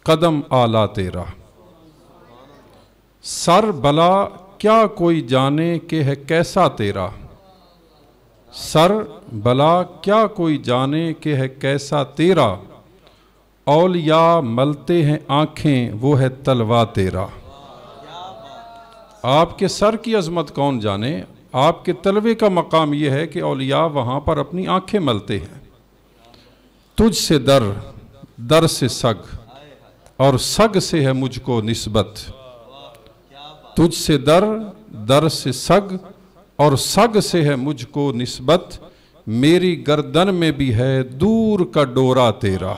कदम आला तेरा। सर भला क्या कोई जाने कि है कैसा तेरा। सर भला क्या कोई जाने कि है कैसा तेरा। औलिया मलते हैं आँखें वो है तलवा तेरा। आपके सर की अजमत कौन जाने, आपके तलवे का मकाम यह है कि औलिया वहाँ पर अपनी आँखें मलते हैं। तुझ से दर, दर से सग, और सग से है मुझको निस्बत। तुझ से दर, दर से सग, और सग से है मुझको निस्बत। मेरी गर्दन में भी है दूर का डोरा तेरा।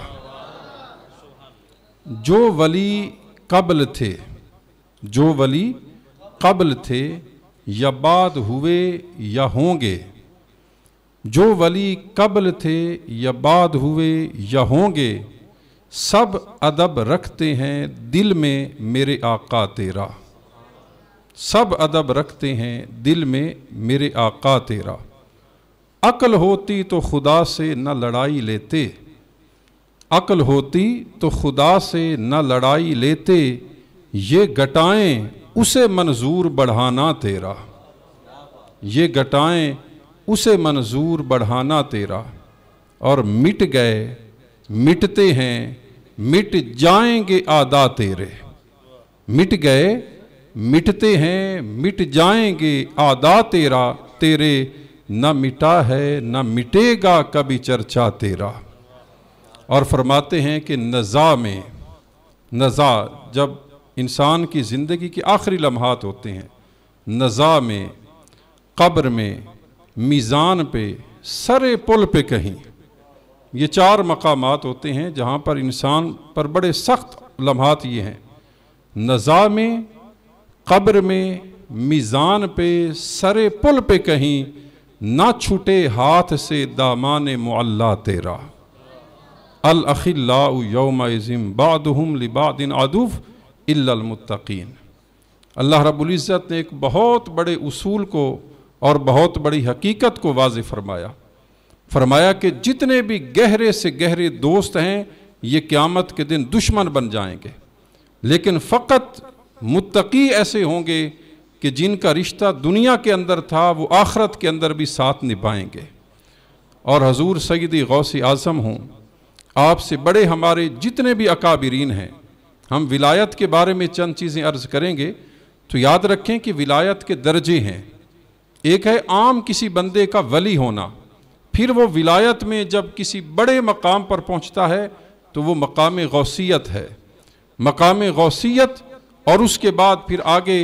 जो वली कब्ल थे, जो वली कब्ल थे, या बाद हुए या होंगे। जो वली कब्ल थे या बाद हुए या होंगे, सब अदब रखते हैं दिल में मेरे आका तेरा। सब अदब रखते हैं दिल में मेरे आका तेरा। अक्ल होती तो खुदा से न लड़ाई लेते। अक्ल होती तो खुदा से न लड़ाई लेते। ये घटाएं उसे मंजूर बढ़ाना तेरा। ये घटाएं उसे मंजूर बढ़ाना तेरा। और मिट गए, मिटते हैं, मिट जाएंगे आदा तेरे। मिट गए, मिटते हैं, मिट जाएंगे आदा तेरा। तेरे न मिटा है न मिटेगा कभी चर्चा तेरा। और फरमाते हैं कि नज़ा में, नज़ा जब इंसान की ज़िंदगी के आखिरी लम्हात होते हैं, नज़ा में, कब्र में, मीज़ान पे, सरे पुल पे कहीं, ये चार मकामात होते हैं जहाँ पर इंसान पर बड़े सख्त लम्हात ये हैं। नज़ा में, कब्र में, मीज़ान पे, सरे पुल पे कहीं, ना छूटे हाथ से दामाने मुअल्ला तेरा। अल अखिल्लाउ यौमइज़िन बादुहुम लिबादिन अदुव इल्लल मुत्तकीन। अल्लाह रब्बुल इज़्ज़त ने एक बहुत बड़े उसूल को और बहुत बड़ी हकीकत को वाज़ेह फरमाया। फरमाया कि जितने भी गहरे से गहरे दोस्त हैं ये क़यामत के दिन दुश्मन बन जाएंगे, लेकिन फ़कत मुत्तकी ऐसे होंगे कि जिनका रिश्ता दुनिया के अंदर था वो आखरत के अंदर भी साथ निभाएंगे। और हजूर सैयदी गौसे आज़म हों, आपसे बड़े हमारे जितने भी अकाबिरीन हैं, हम विलायत के बारे में चंद चीज़ें अर्ज़ करेंगे। तो याद रखें कि विलायत के दर्जे हैं। एक है आम किसी बंदे का वली होना, फिर वो विलायत में जब किसी बड़े मकाम पर पहुंचता है तो वो मकाम गौसियत है। मकाम गौसियत, और उसके बाद फिर आगे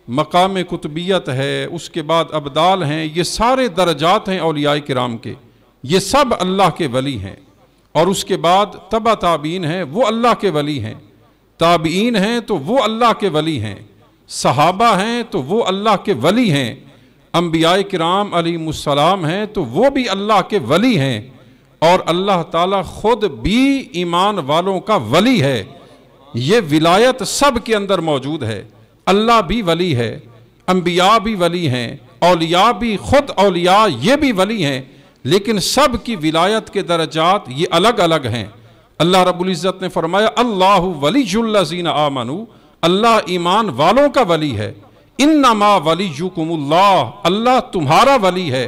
मकाम कुतुबियत है, उसके बाद अब्दाल हैं। ये सारे दर्जात हैं औलिया किराम के, ये सब अल्लाह के वली हैं। और उसके बाद तबा ताबीन हैं, वो अल्लाह के वली हैं। ताबीन हैं तो वो अल्लाह के वली हैं। सहाबा हैं तो वो अल्लाह के वली हैं। अंबियाए किराम अलैहिमुस्सलाम हैं तो वो भी अल्लाह के वली हैं। और अल्लाह ताला खुद भी ईमान वालों का वली है। ये विलायत सब के अंदर मौजूद है। अल्लाह भी वली है, अंबिया भी वली हैं, औलिया भी, खुद औलिया ये भी वली हैं। लेकिन सब की विलायत के दर्जात ये अलग अलग हैं। अल्लाह रब्बुल इज़्ज़त ने फरमाया अल्लाहु वलियुल्लज़ीना आमनू, अल्लाह ईमान वालों का वली है। इन्नमा वलियुकुमुल्लाह, अल्लाह तुम्हारा वली है।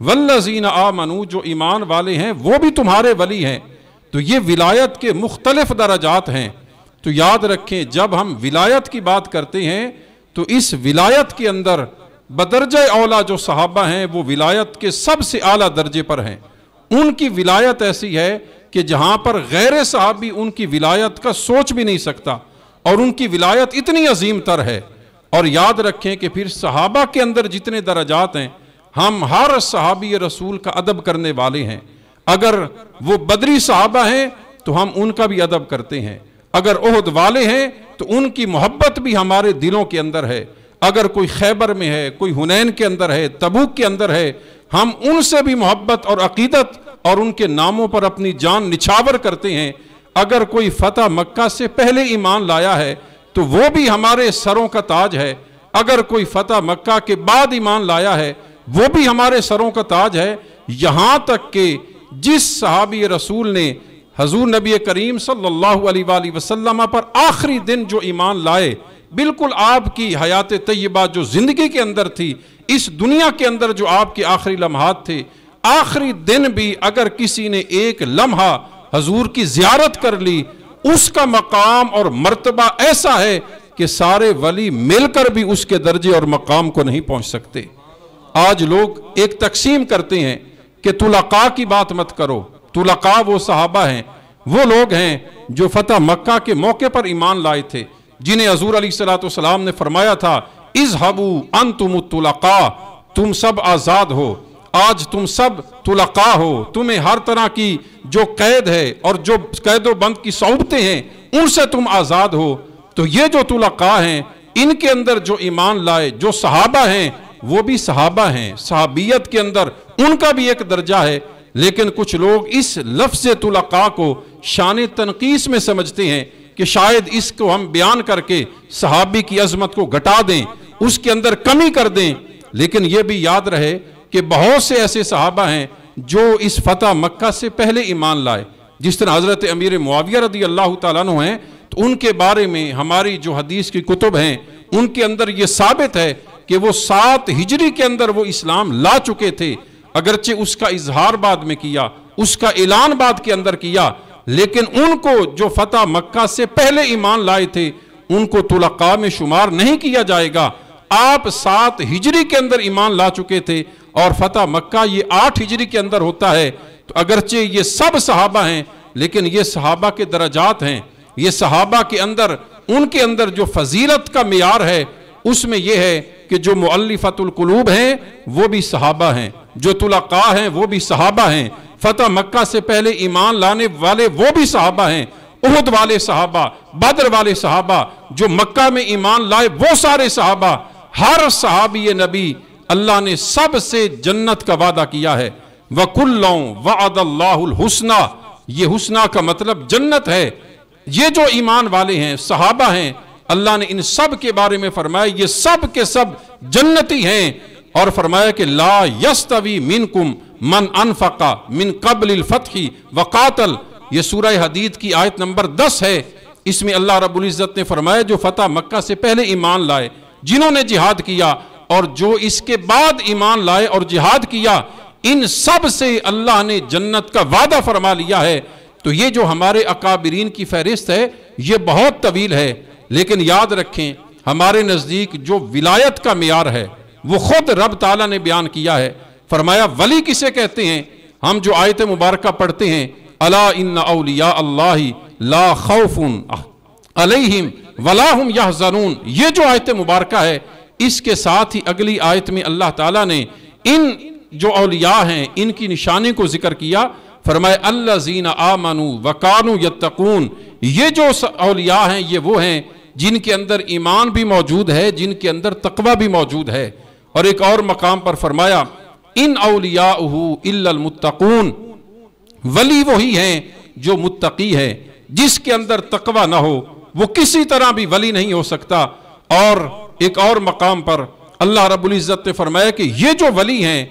वल्लज़ीना आमनू, जो ईमान वाले हैं वो भी तुम्हारे वली हैं। तो ये विलायत के मुख्तलिफ दर्जात हैं। तो याद रखें, जब हम विलायत की बात करते हैं तो इस विलायत के अंदर बदरजे औला जो सहाबा हैं वो विलायत के सबसे आला दर्जे पर हैं। उनकी विलायत ऐसी है कि जहाँ पर गैर सहाबी उनकी विलायत का सोच भी नहीं सकता, और उनकी विलायत इतनी अजीम तर है। और याद रखें कि फिर सहाबा के अंदर जितने दर्जात हैं, हम हर सहाबी रसूल का अदब करने वाले हैं। अगर वो बदरी सहाबा हैं तो हम उनका भी अदब करते हैं। अगर ओहद वाले हैं तो उनकी मोहब्बत भी हमारे दिलों के अंदर है। अगर कोई खैबर में है, कोई हुनैन के अंदर है, तबूक के अंदर है, हम उनसे भी मोहब्बत और अकीदत और उनके नामों पर अपनी जान निछावर करते हैं। अगर कोई फतह मक्का से पहले ईमान लाया है तो वो भी हमारे सरों का ताज है। अगर कोई फतह मक्का के बाद ईमान लाया है वो भी हमारे सरों का ताज है। यहाँ तक कि जिस सहाबी रसूल ने हजूर नबी करीम सल्लल्लाहु अलैहि वसल्लम पर आखिरी दिन जो ईमान लाए, बिल्कुल आपकी हयात तय्यबा जो ज़िंदगी के अंदर थी, इस दुनिया के अंदर जो आपके आखिरी लम्हात थे, आखिरी दिन भी अगर किसी ने एक लम्हा हजूर की ज़ियारत कर ली, उसका मकाम और मर्तबा ऐसा है कि सारे वली मिलकर भी उसके दर्जे और मकाम को नहीं पहुंच सकते। आज लोग एक तकसीम करते हैं कि तुलका की बात मत करो। तुलका वो सहाबा हैं, वो लोग हैं जो फतह मक्का के मौके पर ईमान लाए थे, जिन्हें हजूर अलैहिस्सलाम ने फरमाया था इज़हबू अंतुम तुलका, तुम सब आज़ाद हो, आज तुम सब तुलका हो, तुम्हें हर तरह की जो कैद है और जो कैदो बंद की सौबतें हैं उनसे तुम आज़ाद हो। तो ये जो तुलका हैं, इनके अंदर जो ईमान लाए जो सहाबा हैं, वो भी सहाबा हैं, सहाबियत के अंदर उनका भी एक दर्जा है। लेकिन कुछ लोग इस लफ्ज़ तुलका को शान तनकीस में समझते हैं कि शायद इसको हम बयान करके सहाबी की अजमत को घटा दें, उसके अंदर कमी कर दें। लेकिन यह भी याद रहे कि बहुत से ऐसे सहाबा हैं जो इस फतह मक्का से पहले ईमान लाए। जिस तरह हज़रत अमीर मुआविया रदी अल्लाह ताला अन्हु हैं, तो उनके बारे में हमारी जो हदीस की कुतुब हैं उनके अंदर ये साबित है कि वो 7 हिजरी के अंदर वो इस्लाम ला चुके थे। अगरचे उसका इजहार बाद में किया, उसका ऐलान बाद के अंदर किया, लेकिन उनको जो फतह मक्का से पहले ईमान लाए थे उनको तुलका में शुमार नहीं किया जाएगा। आप 7 हिजरी के अंदर ईमान ला चुके थे और फतह मक्का ये 8 हिजरी के अंदर होता है। तो अगरचे ये सब सहाबा हैं, लेकिन ये सहाबा के दर्जात हैं। ये सहाबा के अंदर उनके अंदर जो फजीलत का मियार है उसमें यह है कि जो मुअल्लिफतुल कुलूब हैं वो भी सहाबा हैं, जो तुलका हैं वो भी सहाबा हैं, फतह मक्का से पहले ईमान लाने वाले वो भी सहाबा हैं, उहुद वाले सहाबा, बदर वाले सहाबा, जो मक्का में ईमान लाए वो सारे सहाबा, हर सहाबी नबी अल्लाह ने सबसे जन्नत का वादा किया है। वकुल्लौ वअदल्लाहुल हुस्ना, ये हुस्ना का मतलब जन्नत है। ये जो ईमान वाले हैं सहाबा हैं, अल्लाह ने इन सब के बारे में फरमाया ये सब के सब जन्नती हैं। और फरमाया कि ला यस्तवी मिनकुम मन अनफका मिन क़ब्लिल फ़त्हि वक़ातल, ये सूरह हदीद की आयत नंबर 10 है। इसमें अल्लाह रब्बुल इज़्ज़त ने फरमाया जो फतह मक्का से पहले ईमान लाए, जिन्होंने जिहाद किया और जो इसके बाद ईमान लाए और जिहाद किया, इन सब से अल्लाह ने जन्नत का वादा फरमा लिया है। तो ये जो हमारे अकाबिरीन की फहरिस्त है ये बहुत तवील है, लेकिन याद रखें हमारे नज़दीक जो विलायत का मियार है वो खुद रब ताला ने बयान किया है। फरमाया वली किसे कहते हैं? हम जो आयत मुबारक पढ़ते हैं अला इन्ना औलिया अल्लाहि ला खौफुन अलैहिम वला हुम यहज़नून, ये जो आयत मुबारक है इसके साथ ही अगली आयत में अल्लाह ताला ने इन जो औलिया हैं इनकी निशानी को जिक्र किया। फरमाया अल्लज़ीना आमनू वकानू यत्तकून, ये जो औलिया हैं ये वो हैं जिनके अंदर ईमान भी मौजूद है, जिनके अंदर तकवा भी मौजूद है। और एक और मकाम पर फरमाया इन औलियाहु इल्लल मुत्तकून, वली वही हैं जो मुत्तकी है, जिसके अंदर तकवा ना हो वो किसी तरह भी वली नहीं हो सकता। और एक और मकाम पर अल्लाह रब्बुल इज़्ज़त ने फरमाया कि ये जो वली हैं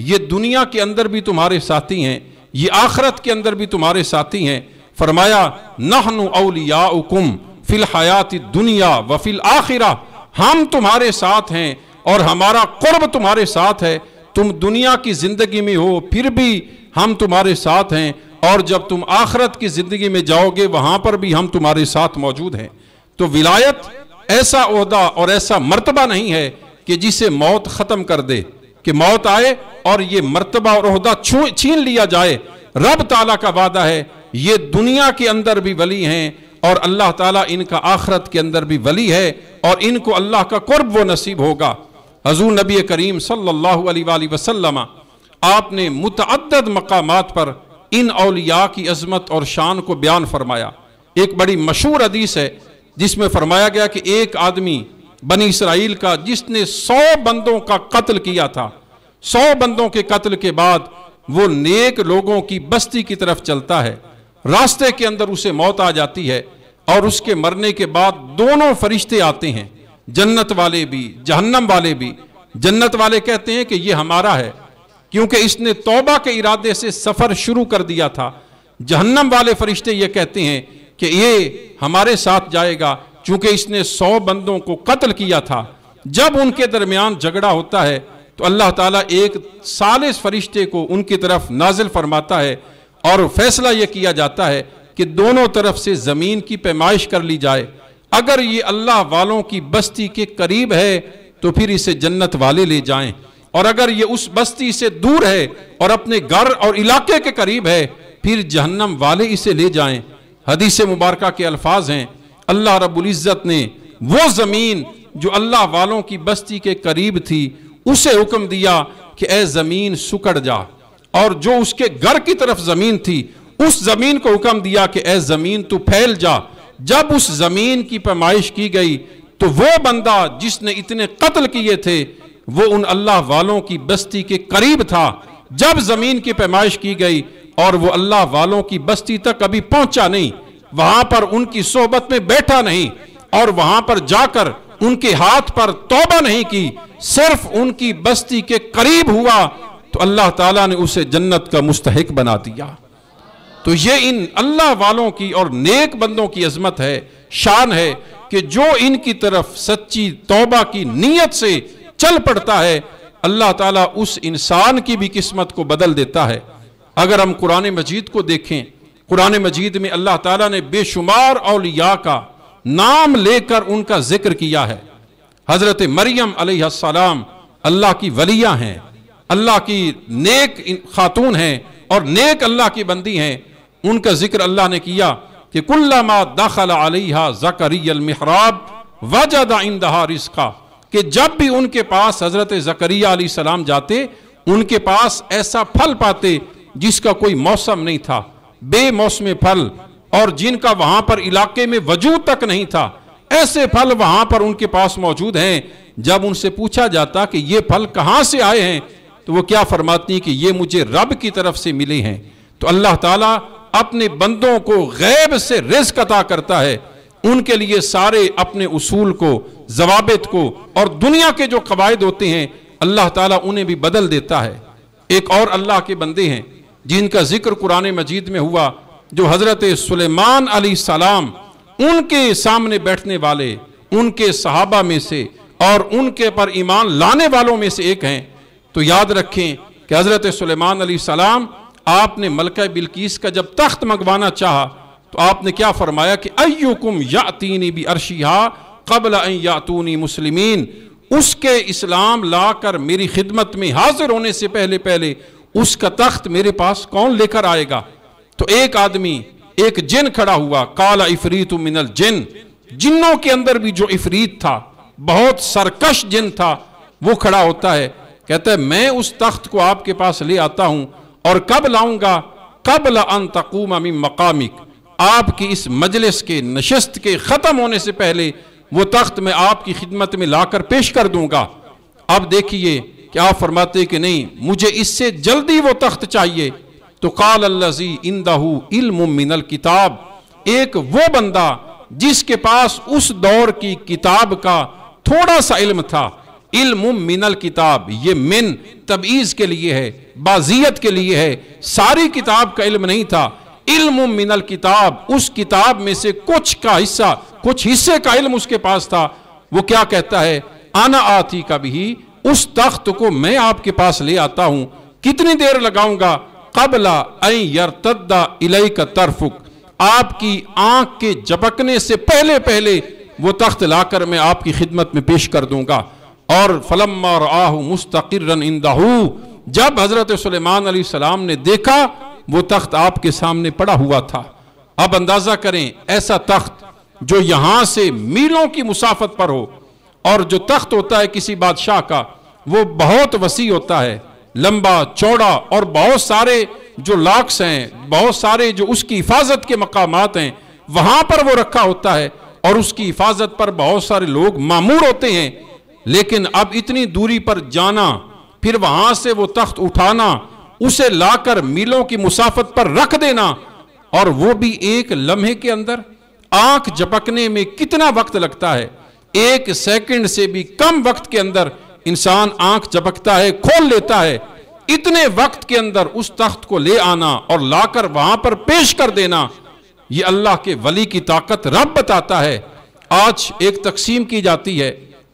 ये दुनिया के अंदर भी तुम्हारे साथी हैं, ये आखिरत के अंदर भी तुम्हारे साथी हैं। फरमाया नहनु औलियाउकुम फिल हयाति दुनिया व फिल आखिरा, हम तुम्हारे साथ हैं और हमारा कुर्ब तुम्हारे साथ है। तुम दुनिया की जिंदगी में हो फिर भी हम तुम्हारे साथ हैं, और जब तुम आखिरत की जिंदगी में जाओगे वहां पर भी हम तुम्हारे साथ मौजूद हैं। तो विलायत ऐसा ओहदा और ऐसा मर्तबा नहीं है कि जिसे मौत खत्म कर दे, कि मौत आए और ये मर्तबा और ओहदा छीन लिया जाए। रब ताला का वादा है ये दुनिया के अंदर भी वली हैं और अल्लाह ताला इनका आखिरत के अंदर भी वली है, और इनको अल्लाह का कुर्ब वो नसीब होगा। हजूर नबी करीम सल्लल्लाहु अलैहि वसल्लम आपने मुतअद्दद मकामात पर इन औलिया की अजमत और शान को बयान फरमाया। एक बड़ी मशहूर हदीस है जिसमें फरमाया गया कि एक आदमी बनी इसराइल का जिसने 100 बंदों का कत्ल किया था, 100 बंदों के कत्ल के बाद वो नेक लोगों की बस्ती की तरफ चलता है, रास्ते के अंदर उसे मौत आ जाती है और उसके मरने के बाद दोनों फरिश्ते आते हैं, जन्नत वाले भी जहन्नम वाले भी। जन्नत वाले कहते हैं कि ये हमारा है क्योंकि इसने तौबा के इरादे से सफर शुरू कर दिया था, जहन्नम वाले फरिश्ते ये कहते हैं कि ये हमारे साथ जाएगा, चूंकि इसने 100 बंदों को कत्ल किया था। जब उनके दरमियान झगड़ा होता है तो अल्लाह ताला एक सालिस फरिश्ते को उनकी तरफ नाजिल फरमाता है और फैसला यह किया जाता है कि दोनों तरफ से ज़मीन की पैमाइश कर ली जाए। अगर ये अल्लाह वालों की बस्ती के करीब है तो फिर इसे जन्नत वाले ले जाएं, और अगर ये उस बस्ती से दूर है और अपने घर और इलाके के करीब है फिर जहन्नम वाले इसे ले जाएं। हदीस मुबारका के अल्फाज हैं, अल्लाह रब्बुल इज़्ज़त ने वो ज़मीन जो अल्लाह वालों की बस्ती के करीब थी उसे हुक्म दिया कि ए ज़मीन सुकड़ जा, और जो उसके घर की तरफ ज़मीन थी उस ज़मीन को हुक्म दिया कि ए ज़मीन तू फैल जा। जब उस ज़मीन की पैमाइश की गई तो वो बंदा जिसने इतने कत्ल किए थे वो उन अल्लाह वालों की बस्ती के करीब था। जब ज़मीन की पैमाइश की गई और वो अल्लाह वालों की बस्ती तक कभी पहुंचा नहीं, वहां पर उनकी सोहबत में बैठा नहीं और वहां पर जाकर उनके हाथ पर तौबा नहीं की, सिर्फ उनकी बस्ती के करीब हुआ तो अल्लाह ताला ने उसे जन्नत का मुस्तहिक बना दिया। तो ये इन अल्लाह वालों की और नेक बंदों की अजमत है, शान है कि जो इनकी तरफ सच्ची तौबा की नीयत से चल पड़ता है अल्लाह ताला उस इंसान की भी किस्मत को बदल देता है। अगर हम कुरान मजीद को देखें, कुरान मजीद में अल्लाह ताला ने बेशुमार औलिया का नाम लेकर उनका जिक्र किया है। हजरत मरियम अलैहिस्सलाम अल्लाह की वलिया हैं, अल्लाह की नेक खातून हैं और नेक अल्लाह की बंदी हैं। उनका जिक्र अल्लाह ने किया कि कुल्लमा दखल अलैहा ज़करियल मिहराब वजदा इंदहा रिज़्क़ा, कि जब भी उनके पास हजरत ज़करिया अलैहिस्सलाम जाते उनके पास ऐसा फल पाते जिसका कोई मौसम नहीं था, बेमौसमे फल, और जिनका वहां पर इलाके में वजूद तक नहीं था, ऐसे फल वहां पर उनके पास मौजूद हैं। जब उनसे पूछा जाता कि ये फल कहां से आए हैं तो वो क्या फरमाती कि ये मुझे रब की तरफ से मिले हैं। तो अल्लाह ताला अपने बंदों को गैब से रिज़्क़ अता करता है, उनके लिए सारे अपने उसूल को, ज़वाबित को और दुनिया के जो कवायद होते हैं अल्लाह ताला उन्हें भी बदल देता है। एक और अल्लाह के बंदे हैं जिनका जिक्र कुरान मजीद में हुआ, जो हजरत सुलेमान अलैहिस्सलाम उनके सामने बैठने वाले उनके सहाबा में से और उनके पर ईमान लाने वालों में से एक हैं। तो याद रखें कि हजरत सुलेमान अलैहिस्सलाम आपने मलका बिल्कीस का जब तख्त मंगवाना चाहा तो आपने क्या फरमाया कि अय्युकुम यातीनी बि अर्शिहा क़ब्ल अन यातूनी मुस्लिमीन, उसके इस्लाम लाकर मेरी खिदमत में हाजिर होने से पहले पहले उसका तख्त मेरे पास कौन लेकर आएगा। तो एक आदमी, एक जिन खड़ा हुआ, काला इफरीतु मिनल जिन, जिन्नों के अंदर भी जो इफरीत था, बहुत सरकश जिन था, वो खड़ा होता है, कहता है मैं उस तख्त को आपके पास ले आता हूं और कब लाऊंगा, क़ब्ल अन तक़ूम मिन मक़ामिक, आपकी इस मजलिस के नशिस्त के खत्म होने से पहले वो तख्त मैं आपकी खिदमत में लाकर पेश कर दूंगा। अब देखिए कि आप फरमाते कि नहीं, मुझे इससे जल्दी वो तख्त चाहिए। तो क़ाल अल्लज़ी इंदहु इल्मुम मिनल किताब, एक वो बंदा जिसके पास उस दौर की किताब का थोड़ा सा इल्म था। इल्मुम मिनल किताब, ये मिन तबईज के लिए है, बाजियत के लिए है, सारी किताब का इल्म नहीं था। इल्मुम मिनल किताब, उस किताब में से कुछ का हिस्सा, कुछ हिस्से का इल्म उसके पास था। वो क्या कहता है, आना आती कभी, उस तख्त को मैं आपके पास ले आता हूं, कितनी देर लगाऊंगा, क़ब्ल अन यरतद्दा इलैका तरफुक, आपकी आंख के झपकने से पहले पहले वो तख्त लाकर मैं आपकी खिदमत में पेश कर दूंगा। और फलम्मा रआहु मुस्तक़िर्रन इंदहु, जब हजरत सुलेमान अलैहिस्सलाम ने देखा वो तख्त आपके सामने पड़ा हुआ था। अब अंदाजा करें, ऐसा तख्त जो यहां से मीलों की मुसाफत पर हो, और जो तख्त होता है किसी बादशाह का वो बहुत वसी होता है, लंबा चौड़ा, और बहुत सारे जो लाक्स हैं, बहुत सारे जो उसकी हिफाजत के मकामात हैं वहां पर वो रखा होता है, और उसकी हिफाजत पर बहुत सारे लोग मामूर होते हैं। लेकिन अब इतनी दूरी पर जाना, फिर वहां से वो तख्त उठाना, उसे लाकर मीलों की मुसाफत पर रख देना, और वो भी एक लम्हे के अंदर, आंख झपकने में कितना वक्त लगता है, 1 सेकंड से भी कम वक्त के अंदर इंसान आंख झपकता है, खोल लेता है। इतने वक्त के अंदर उस तख्त को ले आना और लाकर वहां पर पेश कर देना, ये अल्लाह के वली की ताकत रब बताता है। आज एक तकसीम की जाती है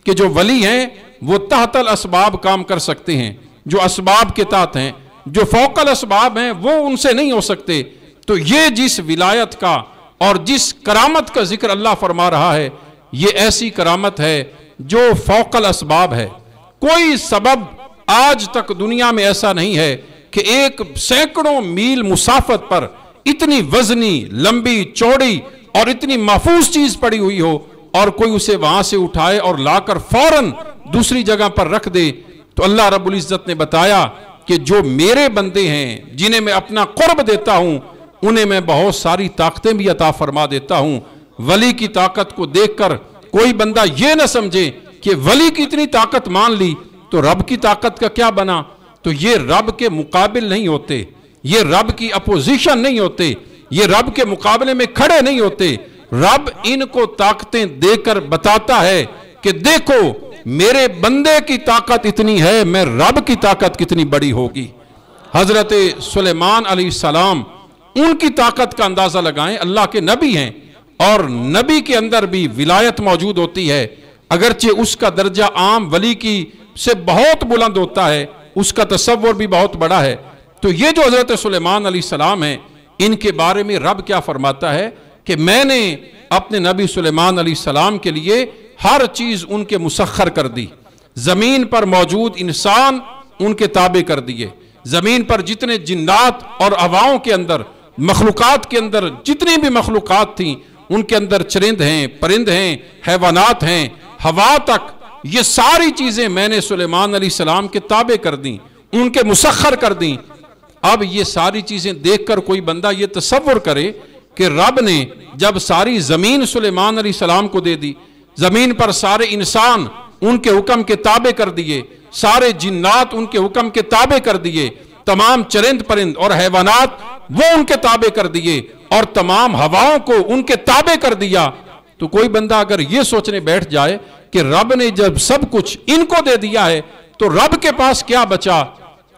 कि जो वली हैं वो तहतल असबाब काम कर सकते हैं, जो असबाब के तहत हैं, जो फौकल असबाब हैं वो उनसे नहीं हो सकते। तो ये जिस विलायत का और जिस करामत का जिक्र अल्लाह फरमा रहा है, ये ऐसी करामत है जो फौकल असबाब है। कोई सबब आज तक दुनिया में ऐसा नहीं है कि एक सैकड़ों मील मुसाफत पर इतनी वजनी, लंबी, चौड़ी और इतनी महफूज चीज पड़ी हुई हो और कोई उसे वहां से उठाए और लाकर फौरन दूसरी जगह पर रख दे। तो अल्लाह रब्बुल इज्जत ने बताया कि जो मेरे बंदे हैं, जिन्हें मैं अपना कुर्ब देता हूं, उन्हें मैं बहुत सारी ताकतें भी अता फरमा देता हूं। वली की ताकत को देखकर कोई बंदा ये ना समझे कि वली की इतनी ताकत मान ली तो रब की ताकत का क्या बना। तो ये रब के मुकाबिल नहीं होते, ये रब की अपोजिशन नहीं होते, ये रब के मुकाबले में खड़े नहीं होते। रब इनको ताकतें देकर बताता है कि देखो मेरे बंदे की ताकत इतनी है, मैं रब की ताकत कितनी बड़ी होगी। हजरत सुलेमान अलैहिस्सलाम, उनकी ताकत का अंदाजा लगाएं। अल्लाह के नबी हैं और नबी के अंदर भी विलायत मौजूद होती है, अगरचे उसका दर्जा आम वली की से बहुत बुलंद होता है, उसका तसव्वुर भी बहुत बड़ा है। तो ये जो हजरत सुलेमान अलैहिस्सलाम हैं, इनके बारे में रब क्या फरमाता है कि मैंने अपने नबी सुलेमान अलैहिस्सलाम के लिए हर चीज उनके मुसख्खर कर दी। जमीन पर मौजूद इंसान उनके ताबे कर दिए, जमीन पर जितने जिन्नात और हवाओं के अंदर, मखलूकात के अंदर जितनी भी मखलूकात थी, उनके अंदर चरिंद हैं, परिंद हैं, हैवानात हैं, हवा तक, ये सारी चीजें मैंने सुलेमान अलैहिस्सलाम के ताबे कर दी, उनके मुसख्खर कर दी। अब ये सारी चीजें देखकर कोई बंदा ये तसव्वुर करे कि रब ने जब सारी जमीन सुलेमान अलैहिस्सलाम को दे दी, जमीन पर सारे इंसान उनके हुक्म के ताबे कर दिए, सारे जिन्नात उनके हुक्म के ताबे कर दिए, तमाम चरिंद परिंद और हैवानात वो उनके ताबे कर दिए और तमाम हवाओं को उनके ताबे कर दिया, तो कोई बंदा अगर ये सोचने बैठ जाए कि रब ने जब सब कुछ इनको दे दिया है तो रब के पास क्या बचा,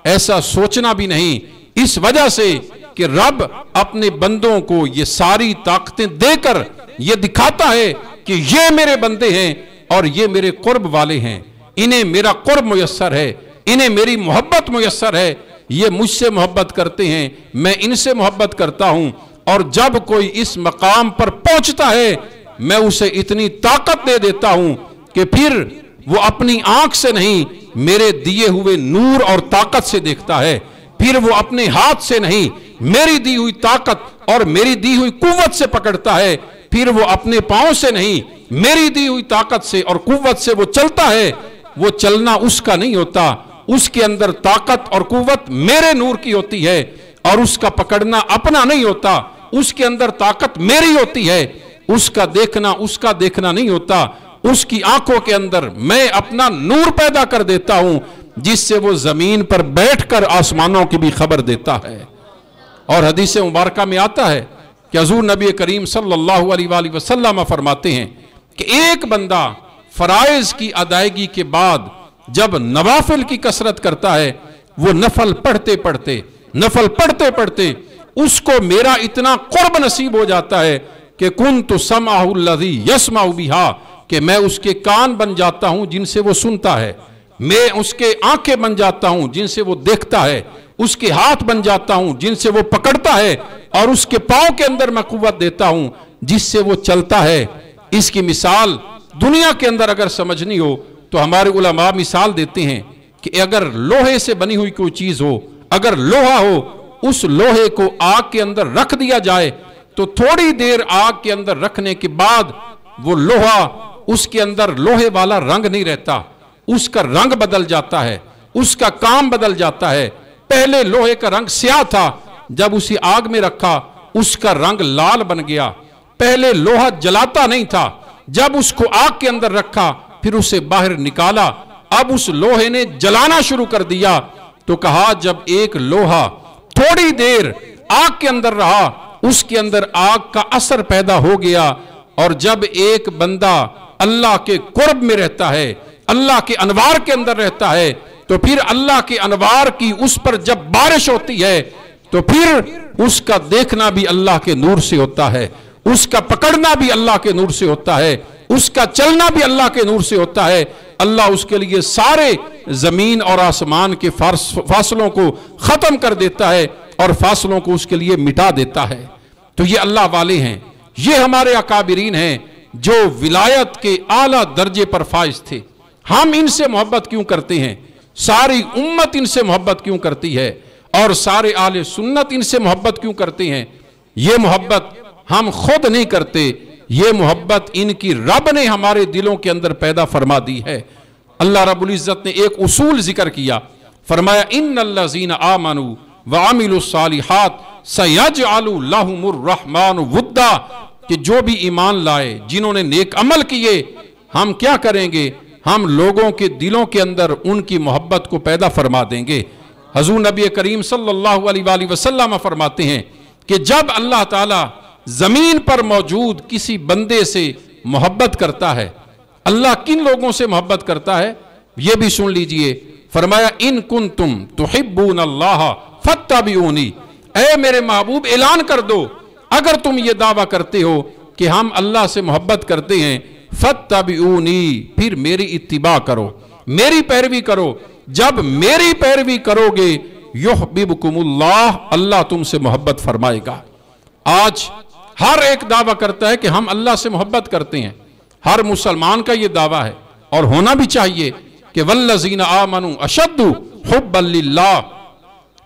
ऐसा सोचना भी नहीं। इस वजह से कि रब अपने बंदों को ये सारी ताकतें देकर ये दिखाता है कि ये मेरे बंदे हैं और ये मेरे कुर्ब वाले हैं, इन्हें मेरा कुर्ब मुयस्सर है, इन्हें मेरी मोहब्बत मुयस्सर है, ये मुझसे मोहब्बत करते हैं, मैं इनसे मोहब्बत करता हूं। और जब कोई इस मकाम पर पहुंचता है, मैं उसे इतनी ताकत दे देता हूं कि फिर वो अपनी आंख से नहीं, मेरे दिए हुए नूर और ताकत से देखता है। फिर वो अपने हाथ से नहीं, मेरी दी हुई ताकत और मेरी दी हुई कुव्वत से पकड़ता है। फिर वो अपने पांव से नहीं, मेरी दी हुई ताकत से और कुव्वत से वो चलता है। वो चलना उसका नहीं होता, उसके अंदर ताकत और कुव्वत मेरे नूर की होती है, और उसका पकड़ना अपना नहीं होता, उसके अंदर ताकत मेरी होती है। उसका देखना नहीं होता, उसकी आंखों के अंदर मैं अपना नूर पैदा कर देता हूं, जिससे वो जमीन पर बैठकर आसमानों की भी खबर देता है। और हदीस मुबारका में आता है कि हुजूर नबी करीम सल्लल्लाहु अलैहि वसल्लम फरमाते हैं कि एक बंदा फराइज की अदायगी के बाद जब नवाफिल की कसरत करता है, वो नफल पढ़ते पढ़ते उसको मेरा इतना कुर्ब नसीब हो जाता है कि कुन्तु समाहु लज़ी यस्माउ बिहा, कि मैं उसके कान बन जाता हूं जिनसे वो सुनता है, मैं उसके आंखें बन जाता हूं जिनसे वो देखता है, उसके हाथ बन जाता हूं जिनसे वो पकड़ता है, और उसके पांव के अंदर मैं कुव्वत देता हूं जिससे वो चलता है। इसकी मिसाल दुनिया के अंदर अगर समझनी हो तो हमारे उलमा मिसाल देते हैं कि अगर लोहे से बनी हुई कोई चीज हो, अगर लोहा हो, उस लोहे को आग के अंदर रख दिया जाए तो थोड़ी देर आग के अंदर रखने के बाद वो लोहा, उसके अंदर लोहे वाला रंग नहीं रहता, उसका रंग बदल जाता है, उसका काम बदल जाता है। पहले लोहे का रंग स्याह था, जब उसी आग में रखा उसका रंग लाल बन गया। पहले लोहा जलाता नहीं था, जब उसको आग के अंदर रखा फिर उसे बाहर निकाला, अब उस लोहे ने जलाना शुरू कर दिया। तो कहा जब एक लोहा थोड़ी देर आग के अंदर रहा, उसके अंदर आग का असर पैदा हो गया। और जब एक बंदा अल्लाह के कुर्ब में रहता है, अल्लाह के अनवार के अंदर रहता है, तो फिर अल्लाह के अनवार की उस पर जब बारिश होती है तो फिर उसका देखना भी अल्लाह के नूर से होता है, उसका पकड़ना भी अल्लाह के नूर से होता है, उसका चलना भी अल्लाह के नूर से होता है। अल्लाह उसके लिए सारे जमीन और आसमान के फासलों को खत्म कर देता है और फासलों को उसके लिए मिटा देता है। तो ये अल्लाह वाले हैं, ये हमारे अकाबिरीन हैं जो विलायत के आला दर्जे पर फाइज थे। हम इनसे मोहब्बत क्यों करते हैं? सारी उम्मत इनसे मोहब्बत क्यों करती है और सारे आले सुन्नत इनसे मोहब्बत क्यों करते हैं? ये मोहब्बत हम खुद नहीं करते, ये मोहब्बत इनकी रब ने हमारे दिलों के अंदर पैदा फरमा दी है। अल्लाह रब्बुल इज्जत ने एक उसूल जिक्र किया, फरमाया इन्नल्लज़ीना आमनू व अमिलुस्सालिहात सयजअलु लहुमुर रहमानु वुद्दा, कि जो भी ईमान लाए, जिन्होंने नेक अमल किए, हम क्या करेंगे? हम लोगों के दिलों के अंदर उनकी मोहब्बत को पैदा फरमा देंगे। हजूर नबी करीम सल्लल्लाहु अलैहि वसल्लम फरमाते हैं कि जब अल्लाह ताला जमीन पर मौजूद किसी बंदे से मोहब्बत करता है, अल्लाह किन लोगों से मोहब्बत करता है यह भी सुन लीजिए। फरमाया इन कुंतुम तुहिब्बून अल्लाह फत्तबिऊनी, ऐ मेरे महबूब ऐलान कर दो अगर तुम ये दावा करते हो कि हम अल्लाह से मोहब्बत करते हैं, फत्तबिऊनी, फिर मेरी इत्तिबा करो, मेरी पैरवी करो। जब मेरी पैरवी करोगे युहब्बिबकुमुल्लाह, अल्लाह तुमसे मोहब्बत फरमाएगा। आज हर एक दावा करता है कि हम अल्लाह से मोहब्बत करते हैं, हर मुसलमान का यह दावा है और होना भी चाहिए कि वल्लज़ीना आमनू अशद्दु हुब्बन लिल्लाह,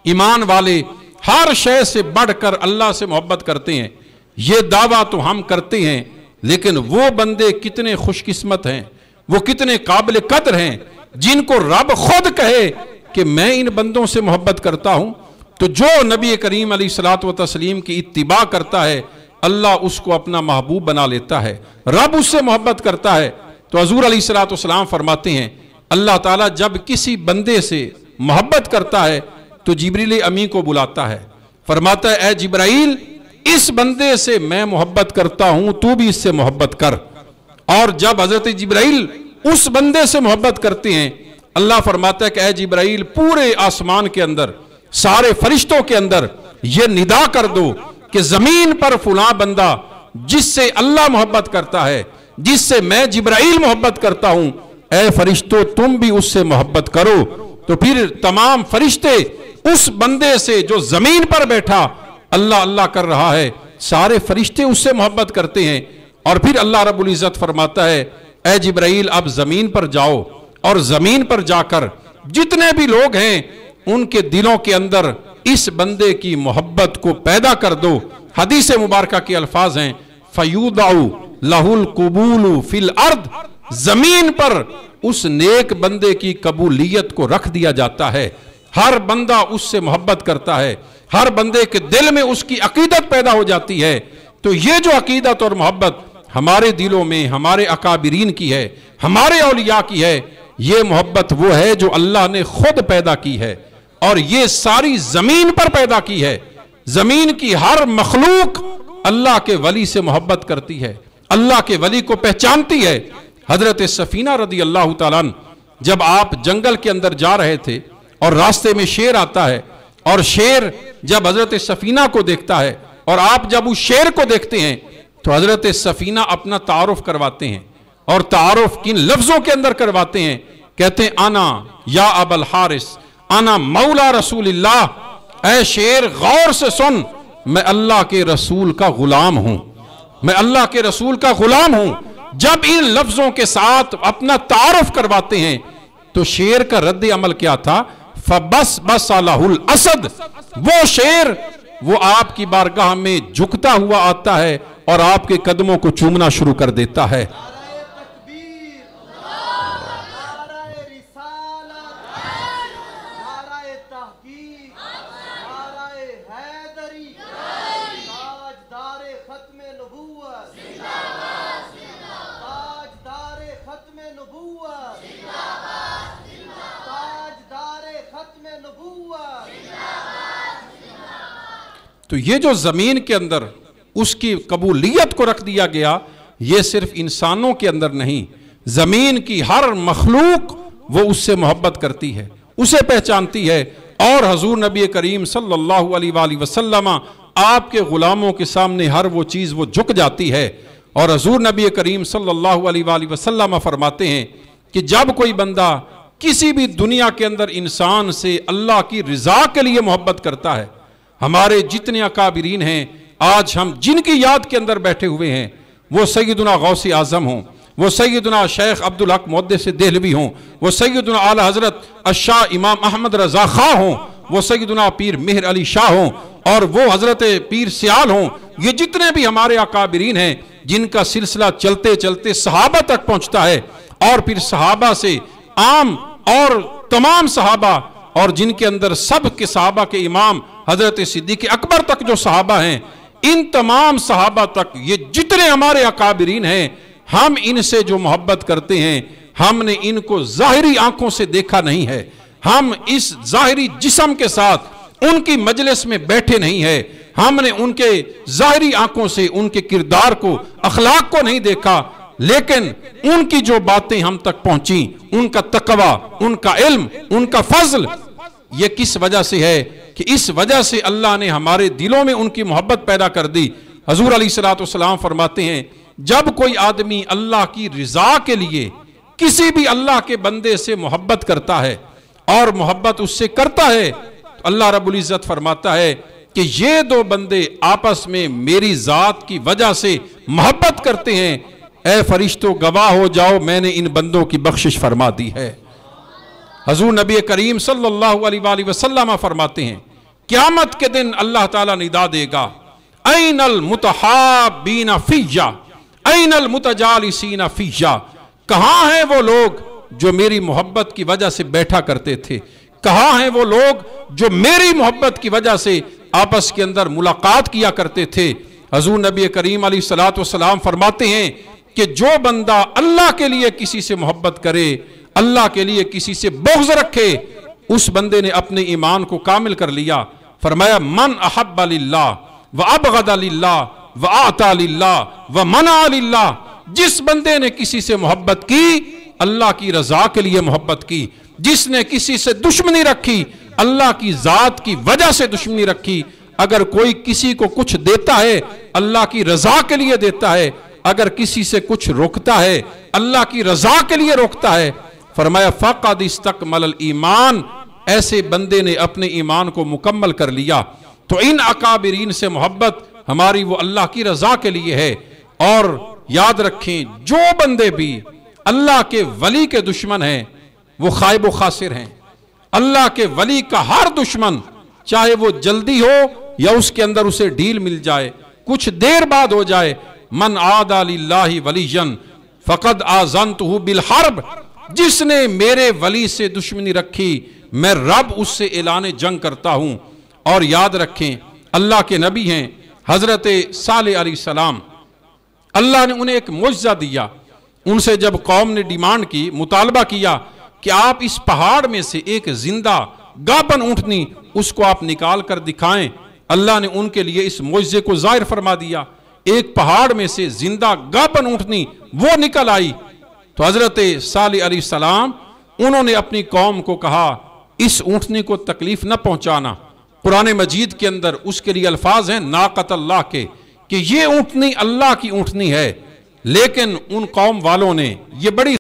ईमान वाले हर शय से बढ़कर अल्लाह से मोहब्बत करते हैं। ये दावा तो हम करते हैं, लेकिन वो बंदे कितने खुशकिस्मत हैं, वो कितने काबिल कदर हैं जिनको रब खुद कहे कि मैं इन बंदों से मोहब्बत करता हूं। तो जो नबी करीम अलैहिस्सलातु व तस्लीम की इत्तिबा करता है, अल्लाह उसको अपना महबूब बना लेता है, रब उससे मोहब्बत करता है। तो हजूर अलैहिस्सलातु वस्सलाम फरमाते हैं, अल्लाह ताला जब किसी बंदे से मोहब्बत करता है तो जिब्रील अमीन को बुलाता है, फरमाता है, ए जिब्राइल, इस बंदे से मैं मोहब्बत करता हूं, तू भी इससे मोहब्बत कर। और जब हजरत जिब्राइल उस बंदे से मोहब्बत करते हैं, अल्लाह फरमाता है कि ए जिब्राइल, पूरे आसमान के अंदर, सारे फरिश्तों के अंदर यह निदा कर दो कि जमीन पर फुला बंदा जिससे अल्लाह मोहब्बत करता है, जिससे मैं जिब्राइल मोहब्बत करता हूं, ए फरिश्तों तुम भी उससे मोहब्बत करो। तो फिर तमाम फरिश्ते उस बंदे से जो जमीन पर बैठा अल्लाह अल्लाह कर रहा है, सारे फरिश्ते उससे मोहब्बत करते हैं। और फिर अल्लाह रब्बुल इज्जत फरमाता है, ए जिब्राइल, अब जमीन पर जाओ और जमीन पर जाकर जितने भी लोग हैं उनके दिलों के अंदर इस बंदे की मोहब्बत को पैदा कर दो। हदीस मुबारका के अल्फाज हैं, फयूदाउ लहुल कुबूलु फिल अर्द, जमीन पर उस नेक बंदे की कबूलियत को रख दिया जाता है। हर बंदा उससे मोहब्बत करता है, हर बंदे के दिल में उसकी अकीदत पैदा हो जाती है। तो ये जो अकीदत और मोहब्बत हमारे दिलों में हमारे अकाबिरीन की है, हमारे औलिया की है, ये मोहब्बत वो है जो अल्लाह ने खुद पैदा की है और ये सारी जमीन पर पैदा की है। जमीन की हर मखलूक अल्लाह के वली से मोहब्बत करती है, अल्लाह के वली को पहचानती है। हजरत सफीना रदी अल्लाह ताला अन्हा, जब आप जंगल के अंदर जा रहे थे और रास्ते में शेर आता है, और शेर जब हजरत सफीना को देखता है और आप जब उस शेर को देखते हैं, तो हजरत सफीना अपना तारुफ करवाते हैं। और तारुफ किन लफ्जों के अंदर करवाते हैं? कहते हैं, आना या अबल हारिस आना मौला रसूलिल्लाह, ऐ शेर गौर से सुन, मैं अल्लाह के रसूल का गुलाम हूं, मैं अल्लाह के रसूल का गुलाम हूं। जब इन लफ्जों के साथ अपना तारुफ करवाते हैं तो शेर का रद्द अमल क्या था? फबस बस अलहुल असद, वो शेर वो आपकी बारगाह में झुकता हुआ आता है और आपके कदमों को चूमना शुरू कर देता है। तो ये जो जमीन के अंदर उसकी कबूलियत को रख दिया गया, ये सिर्फ इंसानों के अंदर नहीं, जमीन की हर मखलूक वो उससे मोहब्बत करती है, उसे पहचानती है। और हजूर नबी करीम सल्लल्लाहु अलैहि वसल्लम आपके ग़ुलामों के सामने हर वो चीज़ वो झुक जाती है। और हजूर नबी करीम सल्लल्लाहु अलैहि वसल्लम फरमाते हैं कि जब कोई बंदा किसी भी दुनिया के अंदर इंसान से अल्लाह की रज़ा के लिए मोहब्बत करता है, हमारे जितने अकाबिरीन हैं आज हम जिनकी याद के अंदर बैठे हुए हैं, वो सैयदुना गौसे आज़म हों, वो सैयदुना शेख अब्दुल हक मुहद्दिस देहलवी हों, वो सैयदुना आला हज़रत अशाह इमाम अहमद रज़ा खां हों, वो सैयदुना पीर मेहर अली शाह हों, और वो हज़रत पीर सियाल हों, ये जितने भी हमारे अकाबिरीन हैं जिनका सिलसिला चलते चलते सहाबा तक पहुँचता है, और फिर सहाबा से आम और तमाम सहाबा, और जिनके अंदर सब के सहाबा के इमाम हज़रत सिद्दीक़ अकबर तक जो सहाबा हैं, इन तमाम सहाबा तक ये जितने हमारे अकाबिरीन हैं, हम इनसे जो मोहब्बत करते हैं, हमने इनको ज़ाहिरी आंखों से देखा नहीं है, हम इस ज़ाहिरी जिस्म के साथ उनकी मजलिस में बैठे नहीं है, हमने उनके ज़ाहिरी आंखों से उनके किरदार को, अखलाक को नहीं देखा, लेकिन उनकी जो बातें हम तक पहुंची, उनका तकवा, उनका इल्म, उनका फजल, ये किस वजह से है कि इस वजह से अल्लाह ने हमारे दिलों में उनकी मोहब्बत पैदा कर दी। हजूर अलैहिस्सलातु वस्सलाम फरमाते हैं, जब कोई आदमी अल्लाह की रज़ा के लिए किसी भी अल्लाह के बंदे से मोहब्बत करता है और मोहब्बत उससे करता है, तो अल्लाह रब्बुल इज़्ज़त फरमाता है कि ये दो बंदे आपस में मेरी ज़ात की वजह से मोहब्बत करते हैं, ए फरिश्तों गवाह हो जाओ, मैंने इन बंदों की बख्शिश फरमा दी है। हजूर नबी करीम सल्लल्लाहु अलैहि वसल्लम फरमाते हैं, क़यामत के दिन अल्लाह ताला निदा देगा, ऐनल मुतहाब्बीना फिय्या, ऐनल मुतजालिसीना फिय्या, कहाँ हैं वो लोग जो मेरी मोहब्बत की वजह से बैठा करते थे, कहाँ हैं वो लोग जो मेरी मोहब्बत की वजह से आपस के अंदर मुलाकात किया करते थे। हजूर नबी करीम अलैहिस्सलातु वस्सलाम फरमाते हैं कि जो बंदा अल्लाह के लिए किसी से मोहब्बत करे, अल्लाह के लिए किसी से बुग़्ज़ रखे, उस बंदे ने अपने ईमान को कामिल कर लिया। फरमाया, मन अहब्बा लिल्लाह व अबग़दा लिल्लाह व आता लिल्लाह व मना लिल्लाह, जिस बंदे ने किसी से मोहब्बत की, अल्लाह की रज़ा के लिए मोहब्बत की, जिसने किसी से दुश्मनी रखी, अल्लाह की ज़ात की वजह से दुश्मनी रखी। अगर कोई किसी को कुछ देता है, अल्लाह की रज़ा के लिए देता है, अगर किसी से कुछ रोकता है, अल्लाह की रज़ा के लिए रोकता है, फरमाया फ़क़द इस्तकमल ईमान, ऐसे बंदे ने अपने ईमान को मुकम्मल कर लिया। तो इन अकाबिरीन से मोहब्बत हमारी वो अल्लाह की रज़ा के लिए है। और याद रखें, जो बंदे भी अल्लाह के वली के दुश्मन हैं, वो खाइब व खासिर हैं। अल्लाह के वली का हर दुश्मन, चाहे वो जल्दी हो या उसके अंदर उसे ढील मिल जाए, कुछ देर बाद हो जाए, मन आदा लिल्लाहि वलियन फ़क़द आज़नतुहु बिल हर्ब, जिसने मेरे वली से दुश्मनी रखी, मैं रब उससे ऐलान जंग करता हूं। और याद रखें, अल्लाह के नबी हैं हजरत सालेह अलैहिस्सलाम, अल्लाह ने उन्हें एक मुअज्ज़ा दिया। उनसे जब कौम ने डिमांड की, मुतालबा किया कि आप इस पहाड़ में से एक जिंदा गाबन ऊँटनी उसको आप निकाल कर दिखाएं, अल्लाह ने उनके लिए इस मुअज्ज़े को ज़ाहिर फरमा दिया। एक पहाड़ में से जिंदा गाबन ऊँटनी वो निकल आई। तो हजरत सालेह अलैहिस्सलाम उन्होंने अपनी कौम को कहा, इस ऊँटनी को तकलीफ न पहुंचाना। कुरान मजीद के अंदर उसके लिए अल्फाज हैं नाक़त अल्लाह के, कि ये ऊँटनी अल्लाह की ऊँटनी है। लेकिन उन कौम वालों ने ये बड़ी